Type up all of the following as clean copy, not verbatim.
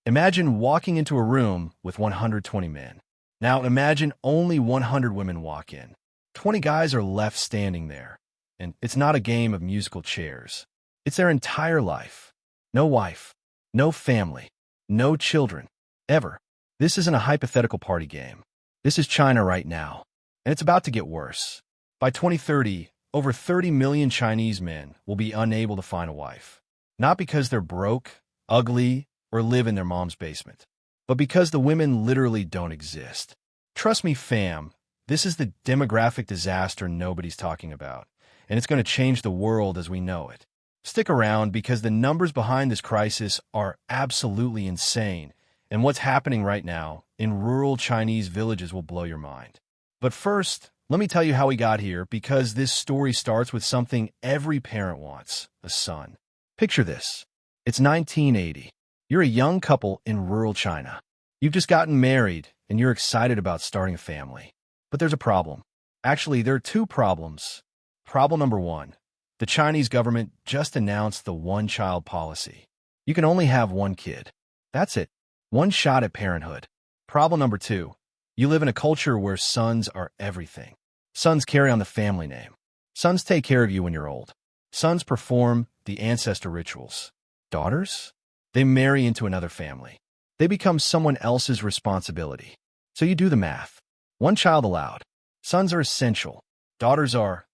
Imagine walking into a room with 120 men. Now imagine only 100 women walk in. 20 guys are left standing there. And it's not a game of musical chairs. It's their entire life. No wife, no family, no children, ever. This isn't a hypothetical party game. This is China right now. And it's about to get worse. By 2030, over 30 million Chinese men will be unable to find a wife. Not because they're broke, ugly, or live in their mom's basement, but because the women literally don't exist. Trust me, fam, this is the demographic disaster nobody's talking about, and it's going to change the world as we know it. Stick around because the numbers behind this crisis are absolutely insane, and what's happening right now in rural Chinese villages will blow your mind. But first, let me tell you how we got here, because this story starts with something every parent wants: a son. Picture this. It's 1980. You're a young couple in rural China. You've just gotten married, and you're excited about starting a family. But there's a problem. Actually, there are two problems. Problem number one, the Chinese government just announced the one-child policy. You can only have one kid. That's it. One shot at parenthood. Problem number two, you live in a culture where sons are everything. Sons carry on the family name. Sons take care of you when you're old. Sons perform the ancestor rituals. Daughters? They marry into another family. They become someone else's responsibility. So you do the math. One child allowed. Sons are essential. Daughters are,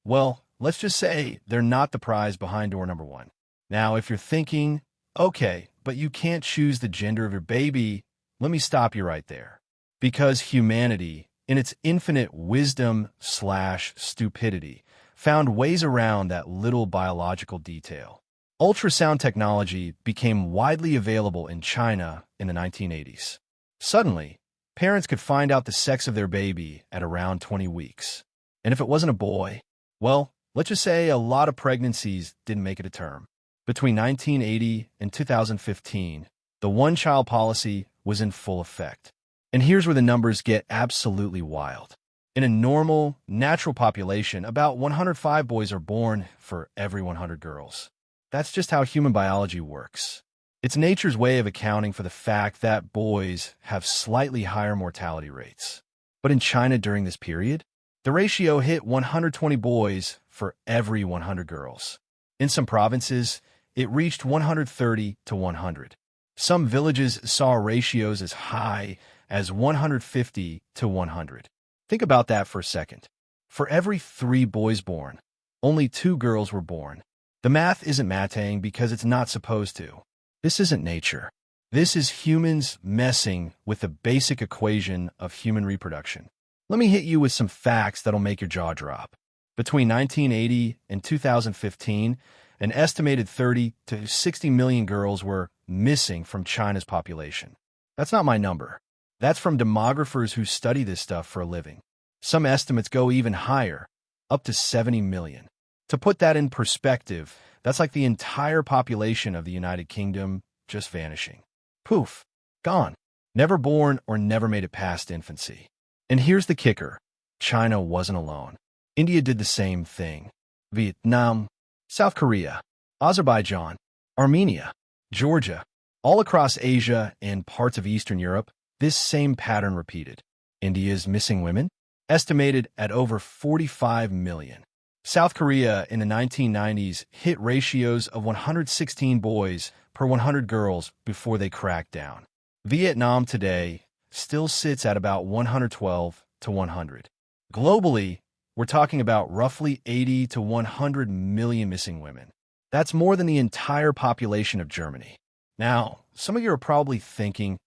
well, let's just say they're not the prize behind door number one. Now, if you're thinking, okay, but you can't choose the gender of your baby, let me stop you right there. Because humanity, in its infinite wisdom/stupidity, found ways around that little biological detail. Ultrasound technology became widely available in China in the 1980s. Suddenly, parents could find out the sex of their baby at around 20 weeks. And if it wasn't a boy, well, let's just say a lot of pregnancies didn't make it to term. Between 1980 and 2015, the one-child policy was in full effect. And here's where the numbers get absolutely wild. In a normal, natural population, about 105 boys are born for every 100 girls. That's just how human biology works. It's nature's way of accounting for the fact that boys have slightly higher mortality rates. But in China during this period, the ratio hit 120 boys for every 100 girls. In some provinces, it reached 130 to 100. Some villages saw ratios as high as 150 to 100. Think about that for a second. For every 3 boys born, only 2 girls were born. The math isn't mathing because it's not supposed to. This isn't nature. This is humans messing with the basic equation of human reproduction. Let me hit you with some facts that'll make your jaw drop. Between 1980 and 2015, an estimated 30 to 60 million girls were missing from China's population. That's not my number. That's from demographers who study this stuff for a living. Some estimates go even higher, up to 70 million. To put that in perspective, that's like the entire population of the United Kingdom just vanishing. Poof, gone. Never born or never made it past infancy. And here's the kicker. China wasn't alone. India did the same thing. Vietnam, South Korea, Azerbaijan, Armenia, Georgia, all across Asia and parts of Eastern Europe, this same pattern repeated. India's missing women, estimated at over 45 million. South Korea in the 1990s hit ratios of 116 boys per 100 girls before they cracked down. Vietnam today still sits at about 112 to 100. Globally, we're talking about roughly 80 to 100 million missing women. That's more than the entire population of Germany. Now, some of you are probably thinking,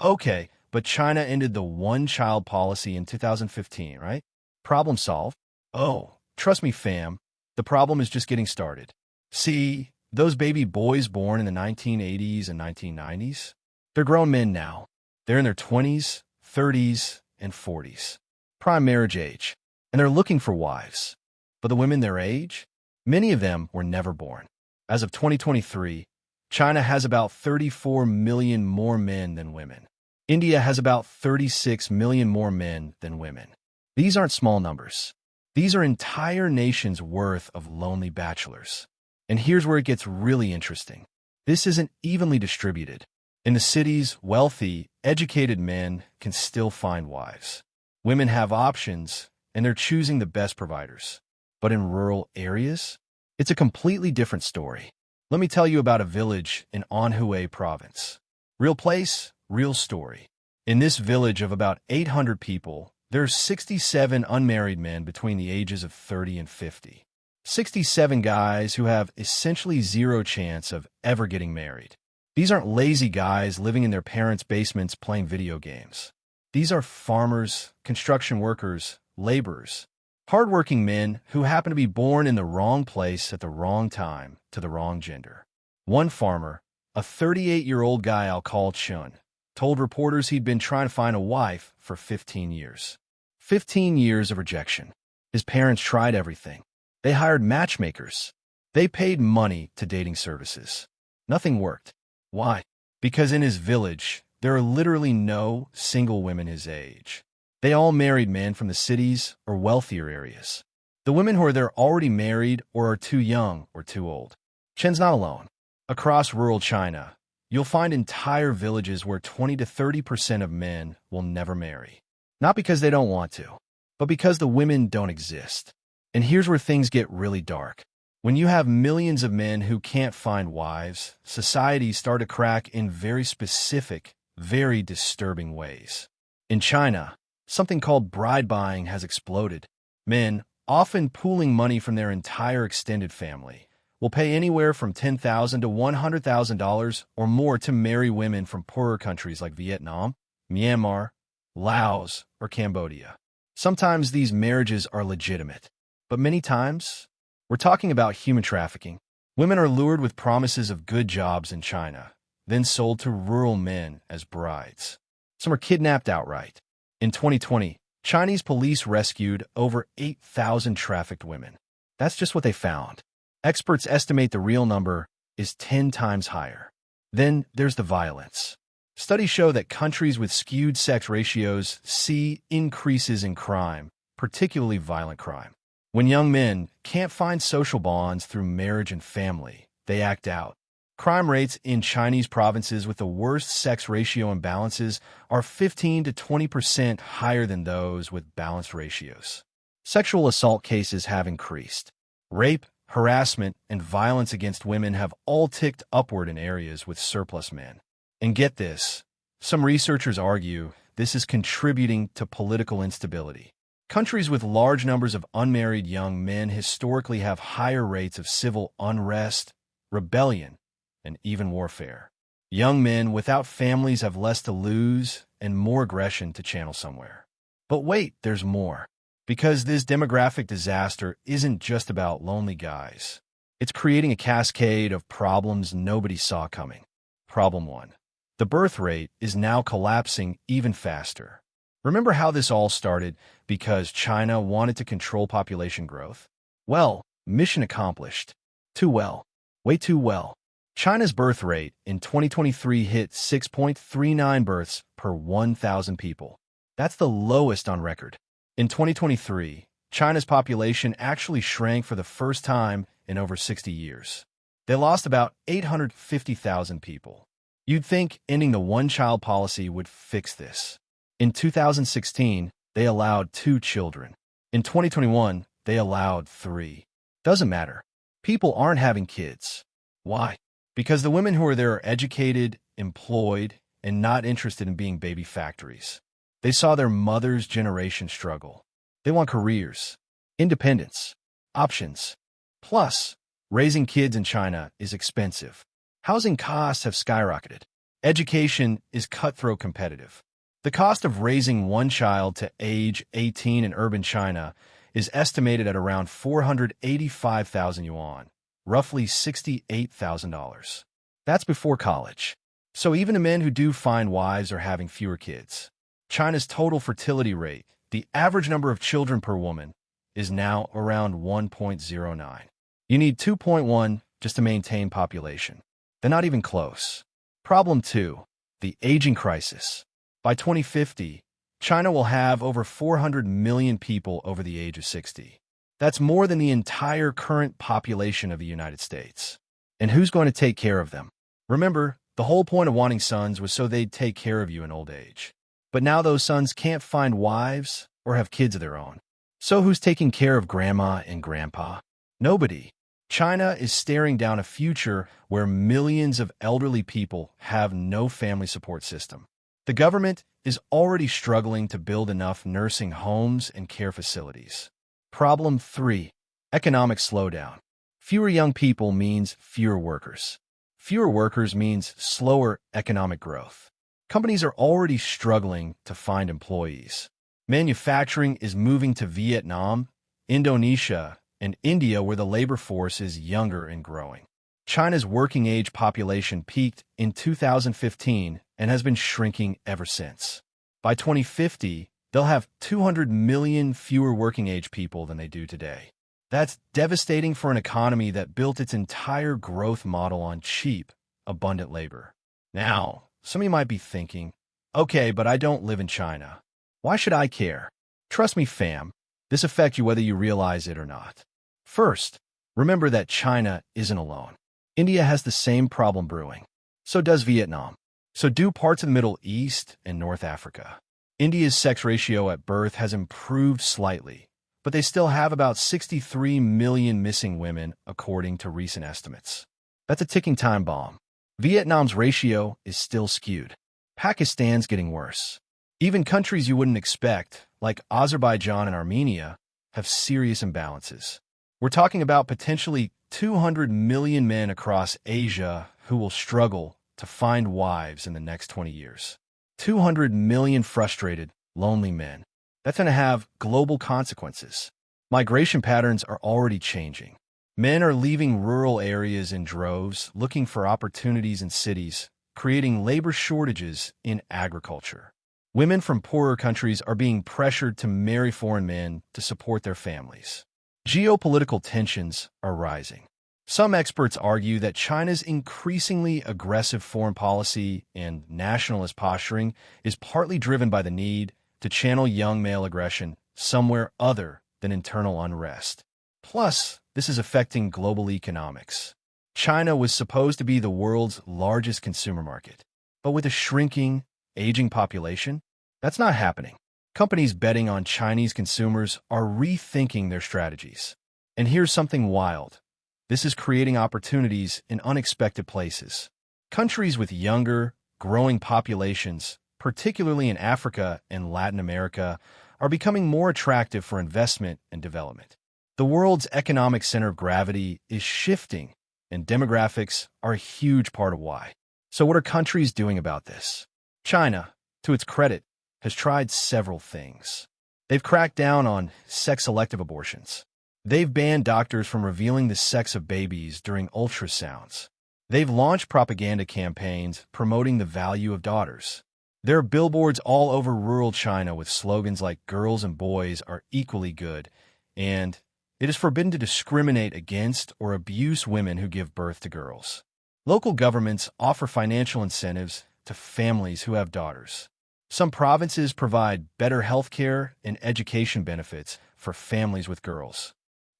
okay, but China ended the one-child policy in 2015, right? Problem solved? Oh, trust me, fam, the problem is just getting started. See, those baby boys born in the 1980s and 1990s, they're grown men now. They're in their 20s, 30s, and 40s. Prime marriage age. And they're looking for wives. But the women their age, many of them were never born. As of 2023, China has about 34 million more men than women. India has about 36 million more men than women. These aren't small numbers. These are entire nations' worth of lonely bachelors. And here's where it gets really interesting. This isn't evenly distributed. In the cities, wealthy, educated men can still find wives. Women have options, and they're choosing the best providers. But in rural areas, it's a completely different story. Let me tell you about a village in Anhui province. Real place, real story. In this village of about 800 people, there are 67 unmarried men between the ages of 30 and 50. 67 guys who have essentially zero chance of ever getting married. These aren't lazy guys living in their parents' basements playing video games. These are farmers, construction workers, laborers, hardworking men who happen to be born in the wrong place at the wrong time to the wrong gender. One farmer, a 38-year-old guy I'll call Chun, told reporters he'd been trying to find a wife for 15 years. 15 years of rejection. His parents tried everything. They hired matchmakers. They paid money to dating services. Nothing worked. Why? Because in his village, there are literally no single women his age. They all married men from the cities or wealthier areas. The women who are there already married or are too young or too old. Chen's not alone. Across rural China, you'll find entire villages where 20 to 30% of men will never marry. Not because they don't want to, but because the women don't exist. And here's where things get really dark. When you have millions of men who can't find wives, societies start to crack in very specific, very disturbing ways. In China, something called bride buying has exploded. Men, often pooling money from their entire extended family, will pay anywhere from $10,000 to $100,000 or more to marry women from poorer countries like Vietnam, Myanmar, Laos, or Cambodia. Sometimes these marriages are legitimate, but many times, we're talking about human trafficking. Women are lured with promises of good jobs in China, then sold to rural men as brides. Some are kidnapped outright. In 2020, Chinese police rescued over 8,000 trafficked women. That's just what they found. Experts estimate the real number is 10 times higher. Then there's the violence. Studies show that countries with skewed sex ratios see increases in crime, particularly violent crime. When young men can't find social bonds through marriage and family, they act out. Crime rates in Chinese provinces with the worst sex ratio imbalances are 15 to 20% higher than those with balanced ratios. Sexual assault cases have increased. Rape, harassment, and violence against women have all ticked upward in areas with surplus men. And get this, some researchers argue this is contributing to political instability. Countries with large numbers of unmarried young men historically have higher rates of civil unrest, rebellion, and even warfare. Young men without families have less to lose and more aggression to channel somewhere. But wait, there's more. Because this demographic disaster isn't just about lonely guys. It's creating a cascade of problems nobody saw coming. Problem 1. The birth rate is now collapsing even faster. Remember how this all started because China wanted to control population growth? Well, mission accomplished. Too well. Way too well. China's birth rate in 2023 hit 6.39 births per 1,000 people. That's the lowest on record. In 2023, China's population actually shrank for the first time in over 60 years. They lost about 850,000 people. You'd think ending the one-child policy would fix this. In 2016, they allowed 2 children. In 2021, they allowed 3. Doesn't matter. People aren't having kids. Why? Because the women who are there are educated, employed, and not interested in being baby factories. They saw their mother's generation struggle. They want careers, independence, options. Plus, raising kids in China is expensive. Housing costs have skyrocketed. Education is cutthroat competitive. The cost of raising one child to age 18 in urban China is estimated at around 485,000 yuan, roughly $68,000. That's before college. So even the men who do find wives are having fewer kids. China's total fertility rate, the average number of children per woman, is now around 1.09. You need 2.1 just to maintain population. They're not even close. Problem 2, the aging crisis. By 2050, China will have over 400 million people over the age of 60. That's more than the entire current population of the United States. And who's going to take care of them? Remember, The whole point of wanting sons was so they'd take care of you in old age. But now those sons can't find wives or have kids of their own. So who's taking care of grandma and grandpa? Nobody. China is staring down a future where millions of elderly people have no family support system. The government is already struggling to build enough nursing homes and care facilities. Problem 3. Economic slowdown. Fewer young people means fewer workers. Fewer workers means slower economic growth. Companies are already struggling to find employees. Manufacturing is moving to Vietnam, Indonesia, and India, where the labor force is younger and growing. China's working-age population peaked in 2015 and has been shrinking ever since. By 2050, they'll have 200 million fewer working-age people than they do today. That's devastating for an economy that built its entire growth model on cheap, abundant labor. Now, some of you might be thinking, okay, but I don't live in China. Why should I care? Trust me, fam, this affects you whether you realize it or not. First, remember that China isn't alone. India has the same problem brewing. So does Vietnam. So do parts of the Middle East and North Africa. India's sex ratio at birth has improved slightly, but they still have about 63 million missing women, according to recent estimates. That's a ticking time bomb. Vietnam's ratio is still skewed. Pakistan's getting worse. Even countries you wouldn't expect, like Azerbaijan and Armenia, have serious imbalances. We're talking about potentially 200 million men across Asia who will struggle to find wives in the next 20 years. 200 million frustrated, lonely men. That's going to have global consequences. Migration patterns are already changing. Men are leaving rural areas in droves, looking for opportunities in cities, creating labor shortages in agriculture. Women from poorer countries are being pressured to marry foreign men to support their families. Geopolitical tensions are rising. Some experts argue that China's increasingly aggressive foreign policy and nationalist posturing is partly driven by the need to channel young male aggression somewhere other than internal unrest. Plus, this is affecting global economics. China was supposed to be the world's largest consumer market, but with a shrinking, aging population, that's not happening. Companies betting on Chinese consumers are rethinking their strategies. And here's something wild. This is creating opportunities in unexpected places. Countries with younger, growing populations, particularly in Africa and Latin America, are becoming more attractive for investment and development. The world's economic center of gravity is shifting, and demographics are a huge part of why. So what are countries doing about this? China, to its credit, has tried several things. They've cracked down on sex-selective abortions. They've banned doctors from revealing the sex of babies during ultrasounds. They've launched propaganda campaigns promoting the value of daughters. There are billboards all over rural China with slogans like "Girls and boys are equally good," and "It is forbidden to discriminate against or abuse women who give birth to girls." Local governments offer financial incentives to families who have daughters. Some provinces provide better health care and education benefits for families with girls.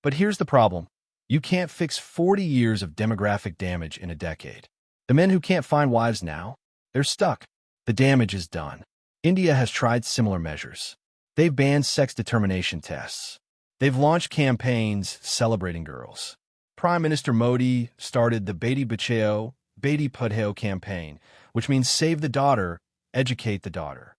But here's the problem. You can't fix 40 years of demographic damage in a decade. The men who can't find wives now, they're stuck. The damage is done. India has tried similar measures. They've banned sex determination tests. They've launched campaigns celebrating girls. Prime Minister Modi started the Beti Bachao, Beti Padhao campaign, which means save the daughter, educate the daughter.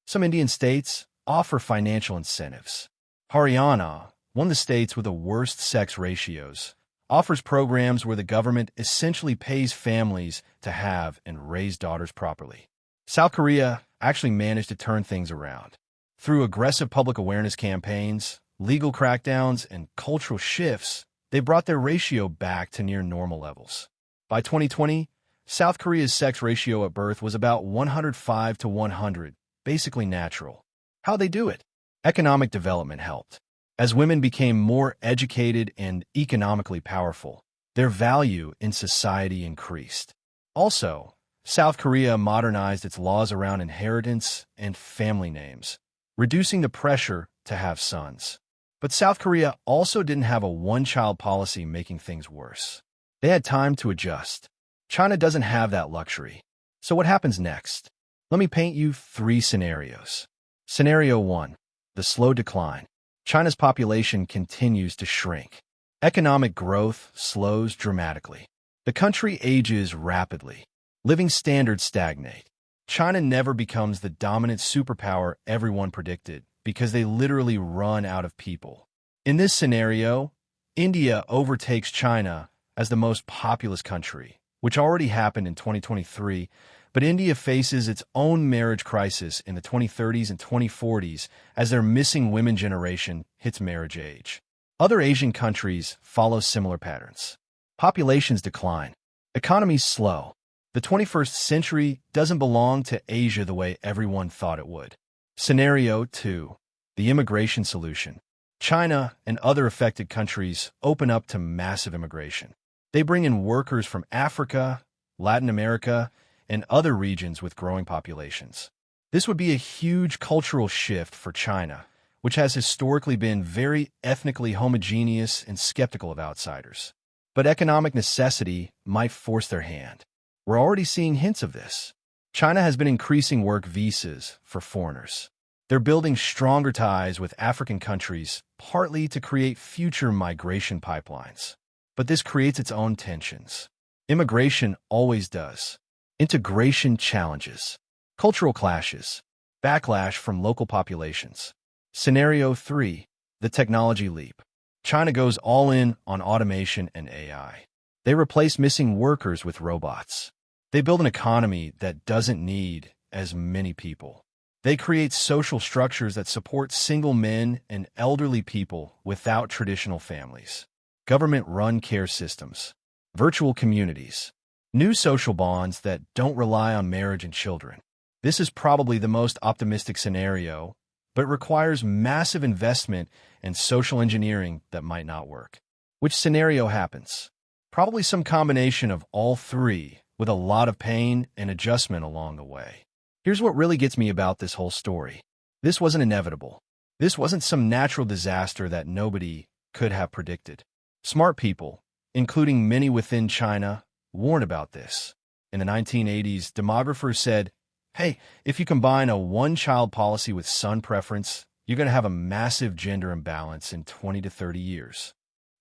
Some Indian states offer financial incentives. Haryana, one of the states with the worst sex ratios, offers programs where the government essentially pays families to have and raise daughters properly. South Korea actually managed to turn things around. Through aggressive public awareness campaigns, legal crackdowns, and cultural shifts, they brought their ratio back to near normal levels. By 2020, South Korea's sex ratio at birth was about 105 to 100, basically natural. How'd they do it? Economic development helped. As women became more educated and economically powerful, their value in society increased. Also, South Korea modernized its laws around inheritance and family names, reducing the pressure to have sons. But South Korea also didn't have a one-child policy, making things worse. They had time to adjust. China doesn't have that luxury. So what happens next? Let me paint you 3 scenarios. Scenario 1, the slow decline. China's population continues to shrink. Economic growth slows dramatically. The country ages rapidly. Living standards stagnate. China never becomes the dominant superpower everyone predicted because they literally run out of people. In this scenario, India overtakes China as the most populous country, which already happened in 2023, but India faces its own marriage crisis in the 2030s and 2040s as their missing women generation hits marriage age. Other Asian countries follow similar patterns. Populations decline. Economies slow. The 21st century doesn't belong to Asia the way everyone thought it would. Scenario 2, the immigration solution. China and other affected countries open up to massive immigration. They bring in workers from Africa, Latin America, and other regions with growing populations. This would be a huge cultural shift for China, which has historically been very ethnically homogeneous and skeptical of outsiders. But economic necessity might force their hand. We're already seeing hints of this. China has been increasing work visas for foreigners. They're building stronger ties with African countries, partly to create future migration pipelines. But this creates its own tensions. Immigration always does. Integration challenges. Cultural clashes. Backlash from local populations. Scenario 3, the technology leap. China goes all in on automation and AI. They replace missing workers with robots. They build an economy that doesn't need as many people. They create social structures that support single men and elderly people without traditional families. Government-run care systems. Virtual communities. New social bonds that don't rely on marriage and children. This is probably the most optimistic scenario, but requires massive investment and social engineering that might not work. Which scenario happens? Probably some combination of all 3, with a lot of pain and adjustment along the way. Here's what really gets me about this whole story. This wasn't inevitable. This wasn't some natural disaster that nobody could have predicted. Smart people, including many within China, warned about this. In the 1980s, demographers said, hey, if you combine a one-child policy with son preference, you're going to have a massive gender imbalance in 20 to 30 years.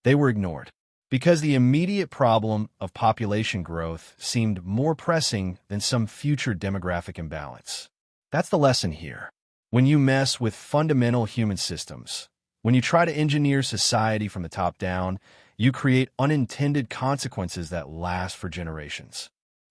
They were ignored because the immediate problem of population growth seemed more pressing than some future demographic imbalance. That's the lesson here. When you mess with fundamental human systems, when you try to engineer society from the top down, you create unintended consequences that last for generations.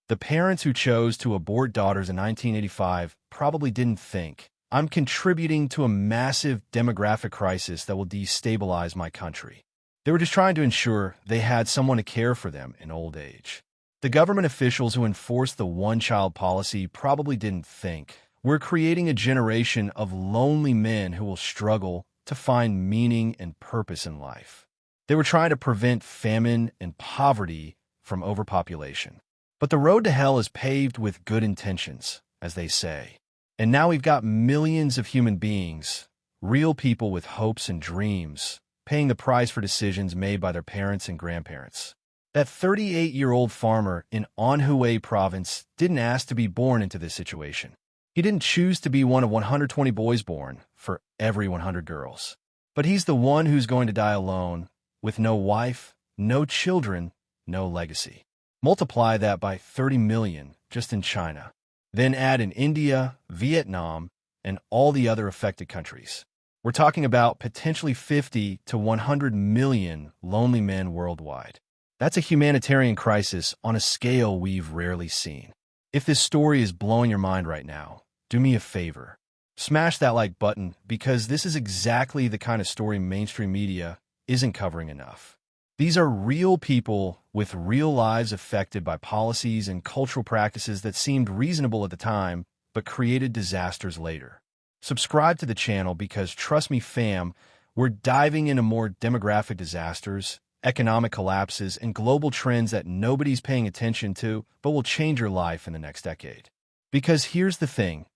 The parents who chose to abort daughters in 1985 probably didn't think, I'm contributing to a massive demographic crisis that will destabilize my country. They were just trying to ensure they had someone to care for them in old age. The government officials who enforced the one-child policy probably didn't think, we're creating a generation of lonely men who will struggle to find meaning and purpose in life. They were trying to prevent famine and poverty from overpopulation. But the road to hell is paved with good intentions, as they say. And now we've got millions of human beings, real people with hopes and dreams, paying the price for decisions made by their parents and grandparents. That 38-year-old farmer in Anhui province didn't ask to be born into this situation. He didn't choose to be one of 120 boys born for every 100 girls. But he's the one who's going to die alone, with no wife, no children, no legacy. Multiply that by 30 million just in China. Then add in India, Vietnam, and all the other affected countries. We're talking about potentially 50 to 100 million lonely men worldwide. That's a humanitarian crisis on a scale we've rarely seen. If this story is blowing your mind right now, do me a favor. Smash that like button because this is exactly the kind of story mainstream media isn't covering enough. These are real people with real lives affected by policies and cultural practices that seemed reasonable at the time, but created disasters later. Subscribe to the channel because, trust me fam, we're diving into more demographic disasters, economic collapses, and global trends that nobody's paying attention to, but will change your life in the next decade. Because here's the thing,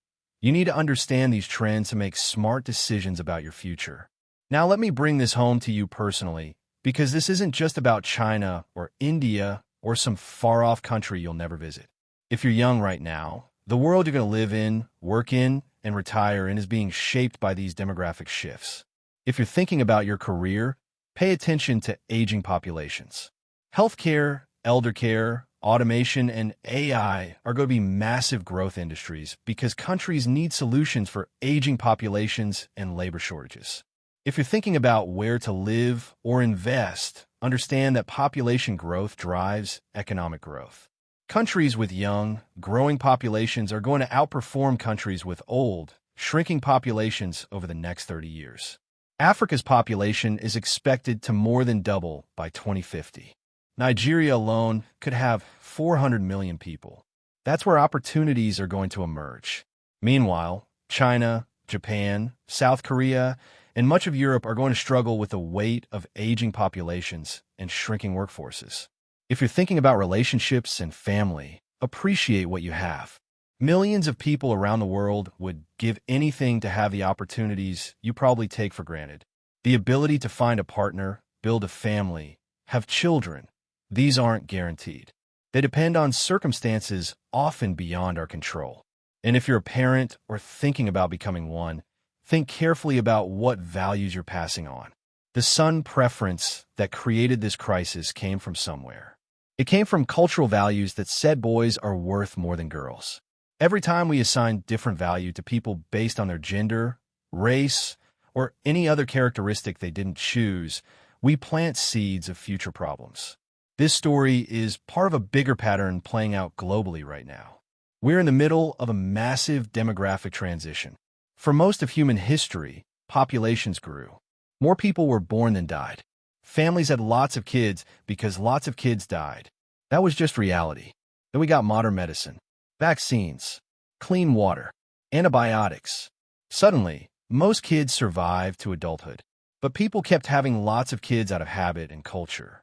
you need to understand these trends to make smart decisions about your future. Now let me bring this home to you personally, because this isn't just about China or India or some far-off country you'll never visit. If you're young right now, the world you're going to live in, work in, and retire in is being shaped by these demographic shifts. If you're thinking about your career, pay attention to aging populations. Healthcare, elder care, automation, and AI are going to be massive growth industries because countries need solutions for aging populations and labor shortages. If you're thinking about where to live or invest, understand that population growth drives economic growth. Countries with young, growing populations are going to outperform countries with old, shrinking populations over the next 30 years. Africa's population is expected to more than double by 2050. Nigeria alone could have 400 million people. That's where opportunities are going to emerge. Meanwhile, China, Japan, South Korea, and much of Europe are going to struggle with the weight of aging populations and shrinking workforces. If you're thinking about relationships and family, appreciate what you have. Millions of people around the world would give anything to have the opportunities you probably take for granted. The ability to find a partner, build a family, have children. These aren't guaranteed. They depend on circumstances often beyond our control. And if you're a parent or thinking about becoming one, think carefully about what values you're passing on. The son preference that created this crisis came from somewhere. It came from cultural values that said boys are worth more than girls. Every time we assign different value to people based on their gender, race, or any other characteristic they didn't choose, we plant seeds of future problems. This story is part of a bigger pattern playing out globally right now. We're in the middle of a massive demographic transition. For most of human history, populations grew. More people were born than died. Families had lots of kids because lots of kids died. That was just reality. Then we got modern medicine, vaccines, clean water, antibiotics. Suddenly, most kids survived to adulthood. But people kept having lots of kids out of habit and culture.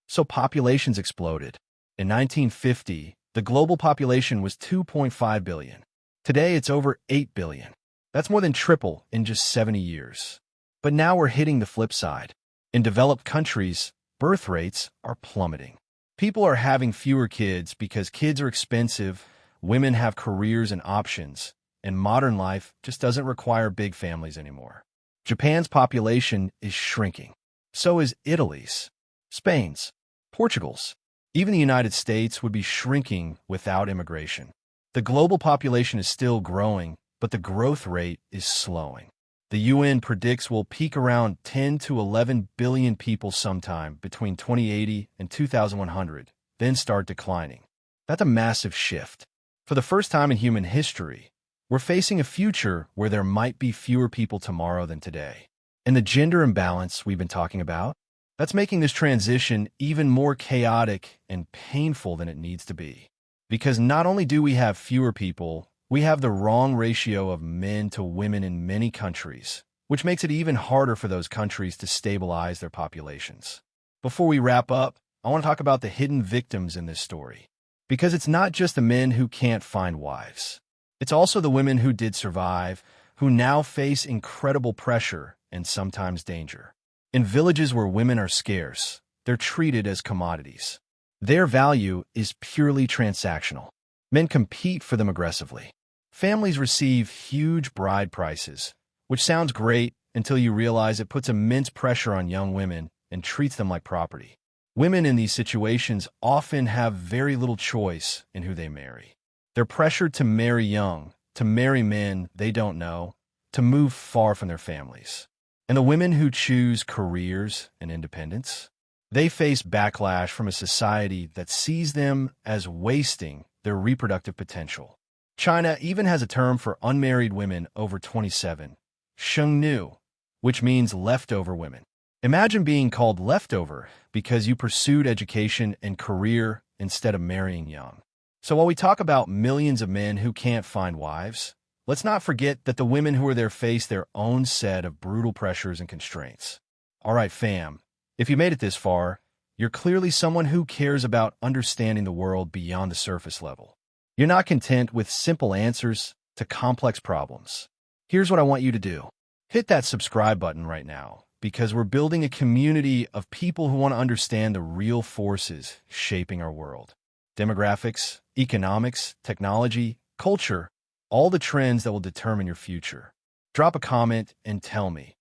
So populations exploded. In 1950, the global population was 2.5 billion. Today, it's over 8 billion. That's more than triple in just 70 years. But now we're hitting the flip side. In developed countries, birth rates are plummeting. People are having fewer kids because kids are expensive, women have careers and options, and modern life just doesn't require big families anymore. Japan's population is shrinking. So is Italy's, Spain's, Portugal's. Even the United States would be shrinking without immigration. The global population is still growing, but the growth rate is slowing. The UN predicts we'll peak around 10 to 11 billion people sometime between 2080 and 2100, then start declining. That's a massive shift. For the first time in human history, we're facing a future where there might be fewer people tomorrow than today. And the gender imbalance we've been talking about, that's making this transition even more chaotic and painful than it needs to be. Because not only do we have fewer people, we have the wrong ratio of men to women in many countries, which makes it even harder for those countries to stabilize their populations. Before we wrap up, I want to talk about the hidden victims in this story. Because it's not just the men who can't find wives. It's also the women who did survive, who now face incredible pressure and sometimes danger. In villages where women are scarce, they're treated as commodities. Their value is purely transactional. Men compete for them aggressively. Families receive huge bride prices, which sounds great until you realize it puts immense pressure on young women and treats them like property. Women in these situations often have very little choice in who they marry. They're pressured to marry young, to marry men they don't know, to move far from their families. And the women who choose careers and independence, they face backlash from a society that sees them as wasting their reproductive potential. China even has a term for unmarried women over 27, shengnu, which means leftover women. Imagine being called leftover because you pursued education and career instead of marrying young. So while we talk about millions of men who can't find wives, let's not forget that the women who are there face their own set of brutal pressures and constraints. All right, fam, if you made it this far, you're clearly someone who cares about understanding the world beyond the surface level. You're not content with simple answers to complex problems. Here's what I want you to do. Hit that subscribe button right now, because we're building a community of people who want to understand the real forces shaping our world. Demographics, economics, technology, culture, all the trends that will determine your future. Drop a comment and tell me,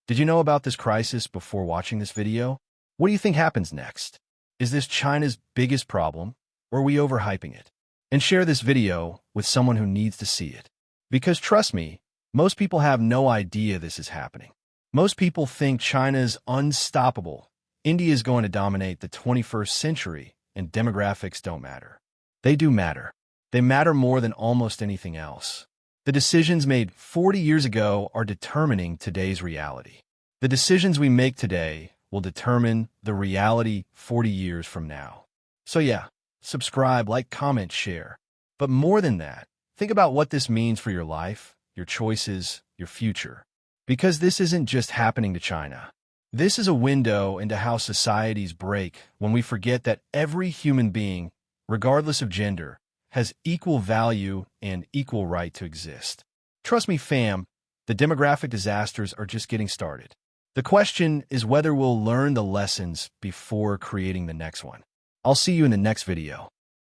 did you know about this crisis before watching this video? What do you think happens next? Is this China's biggest problem, or are we overhyping it? And share this video with someone who needs to see it. Because trust me, most people have no idea this is happening. Most people think China's unstoppable. India is going to dominate the 21st century, and demographics don't matter. They do matter. They matter more than almost anything else. The decisions made 40 years ago are determining today's reality. The decisions we make today will determine the reality 40 years from now. So yeah, subscribe, like, comment, share. But more than that, think about what this means for your life, your choices, your future. Because this isn't just happening to China. This is a window into how societies break when we forget that every human being, regardless of gender, has equal value and equal right to exist. Trust me, fam, the demographic disasters are just getting started. The question is whether we'll learn the lessons before creating the next one. I'll see you in the next video.